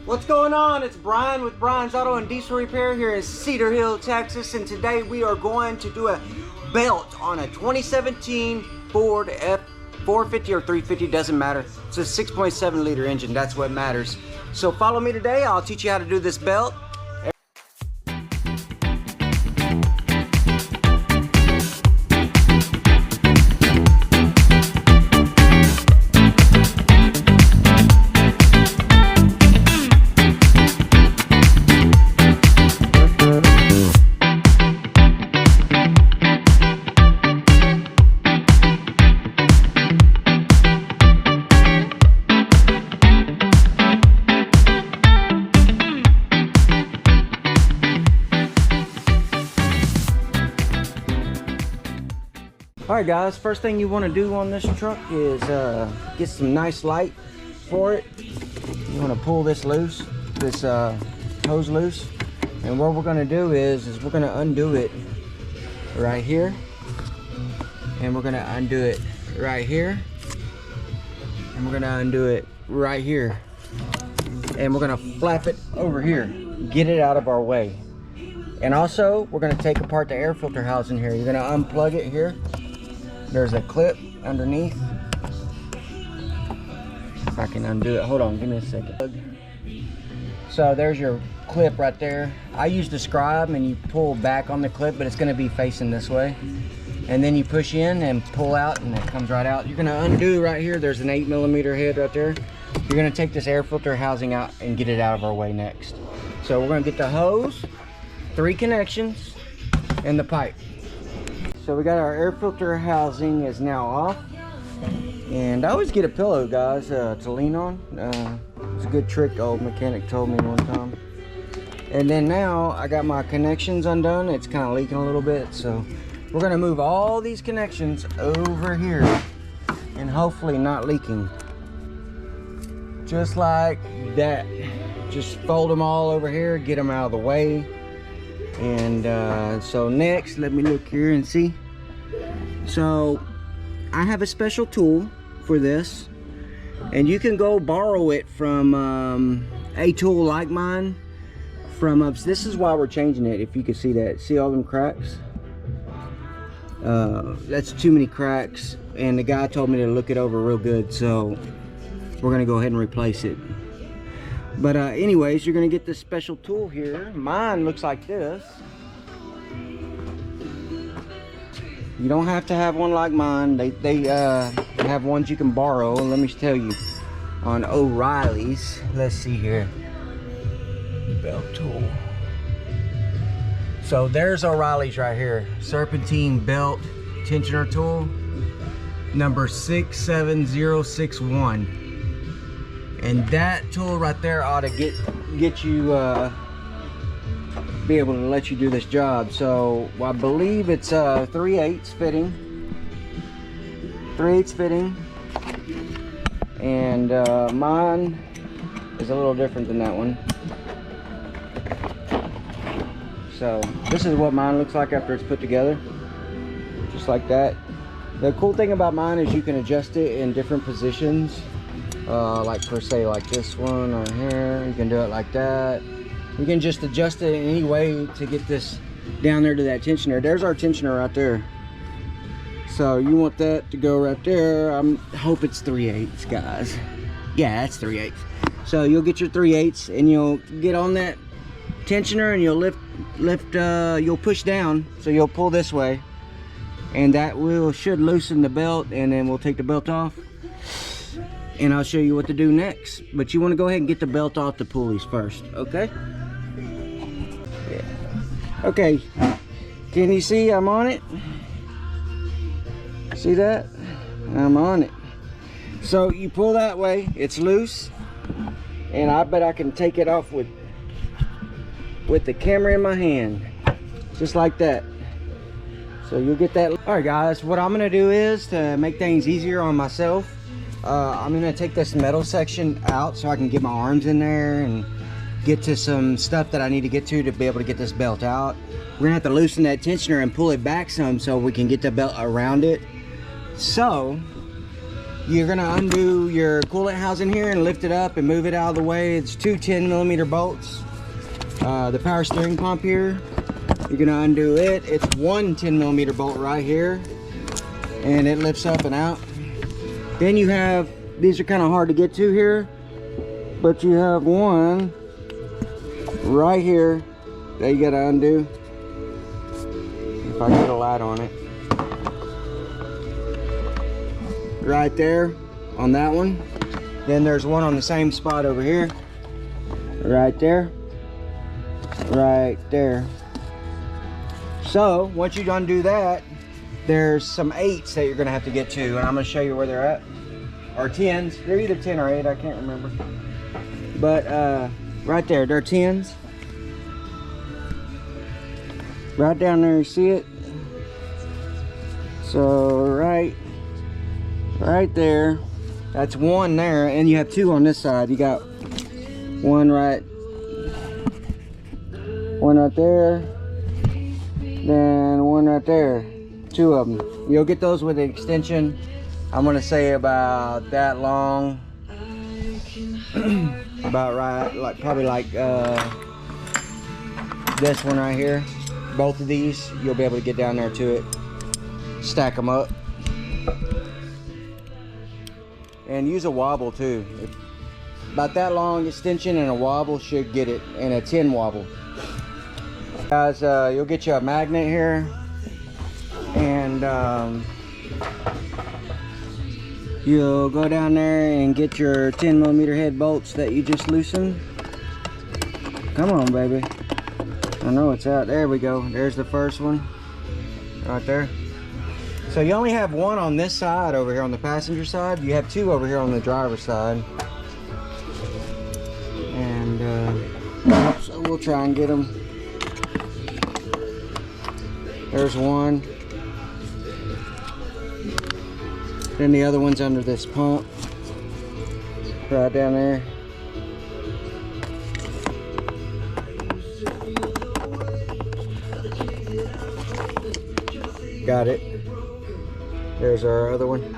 What's going on? It's Brian with Brian's Auto and Diesel Repair here in Cedar Hill, Texas, and today we are going to do a belt on a 2017 Ford F450 or 350, doesn't matter. It's a 6.7 liter engine, that's what matters. So follow me today, I'll teach you how to do this belt. Alright guys, first thing you want to do on this truck is get some nice light for it. You want to pull this loose, this hose loose, and what we're going to do is we're going to undo it right here, and we're going to undo it right here, and we're going to undo it right here, and we're going to flap it over here, get it out of our way. And also we're going to take apart the air filter housing here. You're going to unplug it here. There's a clip underneath. If I can undo it, hold on, give me a second. So there's your clip right there. I use the scribe and you pull back on the clip, but it's gonna be facing this way. And then you push in and pull out and it comes right out. You're gonna undo right here. There's an 8mm head right there. You're gonna take this air filter housing out and get it out of our way next. So we're gonna get the hose, 3 connections, and the pipe. So we got our air filter housing is now off, and I always get a pillow, guys, to lean on. It's a good trick old mechanic told me one time. And then now I got my connections undone. It's kind of leaking a little bit, so we're gonna move all these connections over here and hopefully not leaking. Just like that. Just fold them all over here, get them out of the way. And so next, let me look here and see. So I have a special tool for this, and you can go borrow it from a tool like mine from this is why we're changing it. If you can see that, see all them cracks? That's too many cracks, and the guy told me to look it over real good, so we're gonna go ahead and replace it. But anyways, you're gonna get this special tool here. Mine looks like this. You don't have to have one like mine. They have ones you can borrow. And let me tell you, on O'Reilly's, let's see here, belt tool. So there's O'Reilly's right here, serpentine belt tensioner tool, number 67061. And that tool right there ought to get you be able to let you do this job. So I believe it's 3/8 fitting, 3/8 fitting, and mine is a little different than that one. So this is what mine looks like after it's put together, just like that. The cool thing about mine is you can adjust it in different positions. Like per se, like this one right here, you can do it like that. You can just adjust it in any way to get this down there to that tensioner. There's our tensioner right there. So you want that to go right there. I hope it's 3/8, guys. Yeah, that's 3/8. So you'll get your 3/8 and you'll get on that tensioner and you'll you'll push down. So you'll pull this way, and that should loosen the belt, and then we'll take the belt off. And I'll show you what to do next. But you want to go ahead and get the belt off the pulleys first, okay? Yeah. Okay, can you see I'm on it? See that? I'm on it. So you pull that way, it's loose. And I bet I can take it off with the camera in my hand. Just like that. So you'll get that. All right guys, what I'm gonna do is, to make things easier on myself, I'm gonna take this metal section out so I can get my arms in there and get to some stuff that I need to get to be able to get this belt out. We're gonna have to loosen that tensioner and pull it back some so we can get the belt around it. So You're gonna undo your coolant housing here and lift it up and move it out of the way. It's two 10mm bolts. The power steering pump here, you're gonna undo it. It's one 10mm bolt right here, and it lifts up and out. Then you have, these are kind of hard to get to here, but you have one right here that you gotta undo. If I get a light on it. Right there on that one. Then there's one on the same spot over here. Right there. Right there. So once you undo that, there's some 8s that you're gonna have to get to, and I'm gonna show you where they're at. Or 10s. They're either 10 or 8, I can't remember. But right there, they're 10s. Right down there, you see it? So right there, that's one there, and you have 2 on this side. You got one right there, then one right there. 2 of them. You'll get those with an extension. I'm gonna say about that long. About right, like probably like this one right here. Both of these, you'll be able to get down there to it. Stack them up. And use a wobble too. About that long extension and a wobble should get it, and a 10 wobble. Guys, you'll get you a magnet here, and you'll go down there and get your 10mm head bolts that you just loosened. Come on, baby. I know it's out. There we go. There's the first one. Right there. So you only have one on this side over here on the passenger side. You have 2 over here on the driver's side. And so we'll try and get them. There's one. Then the other one's under this pump. Right down there. Got it. There's our other one.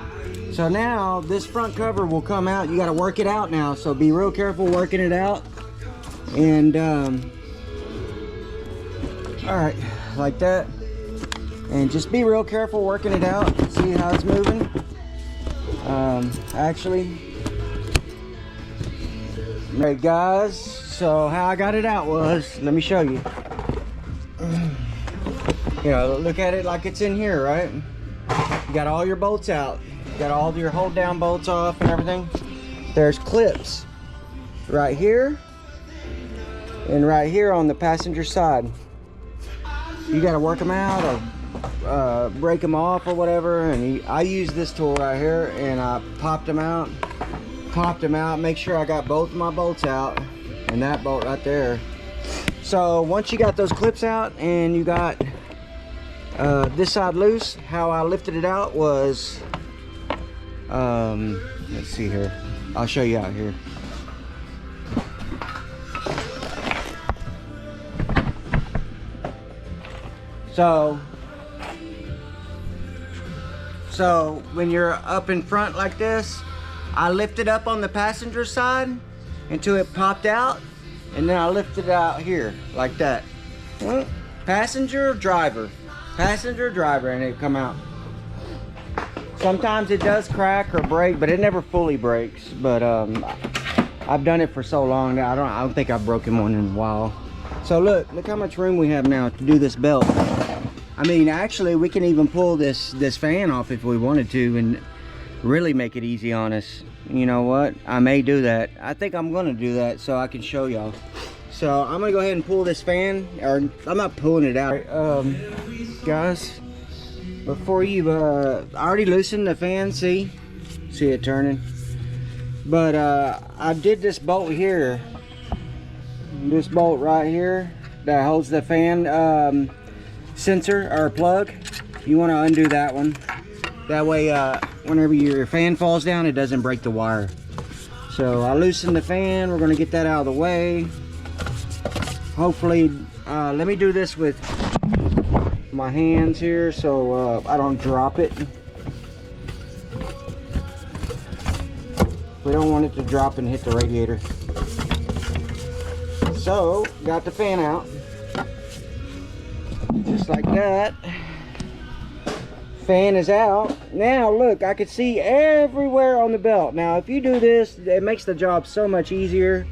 So now this front cover will come out. You got to work it out now, so be real careful working it out. And all right, like that. And just be real careful working it out. See how it's moving. Actually, alright guys, so how I got it out was, let me show you. You know, look at it like it's in here, right? You got all your bolts out. You got all your hold down bolts off and everything. There's clips right here and right here on the passenger side. You got to work them out or break them off or whatever. And I used this tool right here, and I popped them out, make sure I got both of my bolts out, and that bolt right there. So once you got those clips out and you got this side loose, how I lifted it out was, let's see here, I'll show you out here. So when you're up in front like this, I lifted up on the passenger side until it popped out, and then I lifted it out here like that. Passenger, driver, and it come out. Sometimes it does crack or break, but it never fully breaks. But I've done it for so long that I don't think I've broken one in a while. So look how much room we have now to do this belt. I mean, actually, we can even pull this fan off if we wanted to and really make it easy on us. You know what? I may do that. I think I'm gonna do that so I can show y'all. So I'm gonna go ahead and pull this fan, or I'm not pulling it out. Guys, before you, I already loosened the fan, see it turning. But I did this bolt here, this bolt right here that holds the fan sensor or plug. You want to undo that one. That way, whenever your fan falls down, it doesn't break the wire. So I loosened the fan. We're gonna get that out of the way. Hopefully, let me do this with my hands here so I don't drop it. We don't want it to drop and hit the radiator. So, got the fan out. Just like that. Fan is out. Now look, I can see everywhere on the belt. Now if you do this, it makes the job so much easier.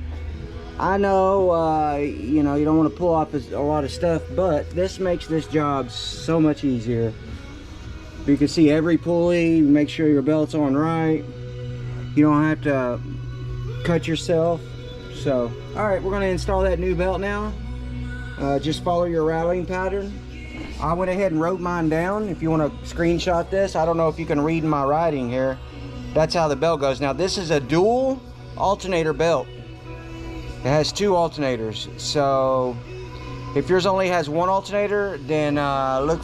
I know, you know, you don't want to pull off a lot of stuff, but this makes this job so much easier. You can see every pulley, make sure your belt's on right. You don't have to cut yourself. So, all right, we're going to install that new belt now. Just follow your routing pattern. I went ahead and wrote mine down. If you want to screenshot this, I don't know if you can read my writing here. That's how the belt goes. Now, this is a dual alternator belt. It has 2 alternators. So, if yours only has 1 alternator, then look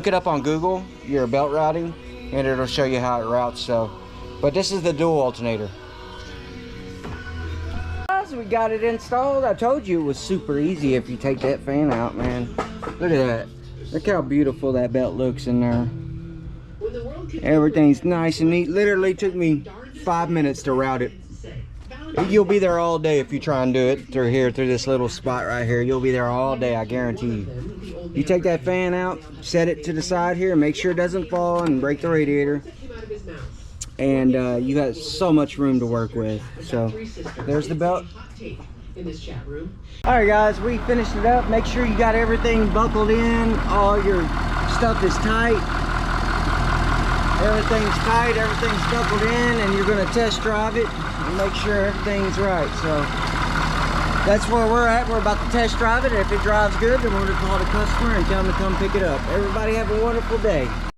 it up on Google, your belt routing, and it'll show you how it routes. So, but this is the dual alternator. We got it installed. I told you it was super easy if you take that fan out, man. Look at that. Look how beautiful that belt looks in there. Everything's nice and neat. Literally took me 5 minutes to route it. You'll be there all day if you try and do it through here, through this little spot right here. You'll be there all day, I guarantee you. You take that fan out, set it to the side here, make sure it doesn't fall and break the radiator. And you got so much room to work with. So there's the belt. All right guys, we finished it up. Make sure you got everything buckled in, all your stuff is tight. Everything's tight, everything's buckled in, and you're going to test drive it and make sure everything's right. So that's where we're at. We're about to test drive it. If it drives good, then we're going to call the customer and tell them to come pick it up. Everybody have a wonderful day.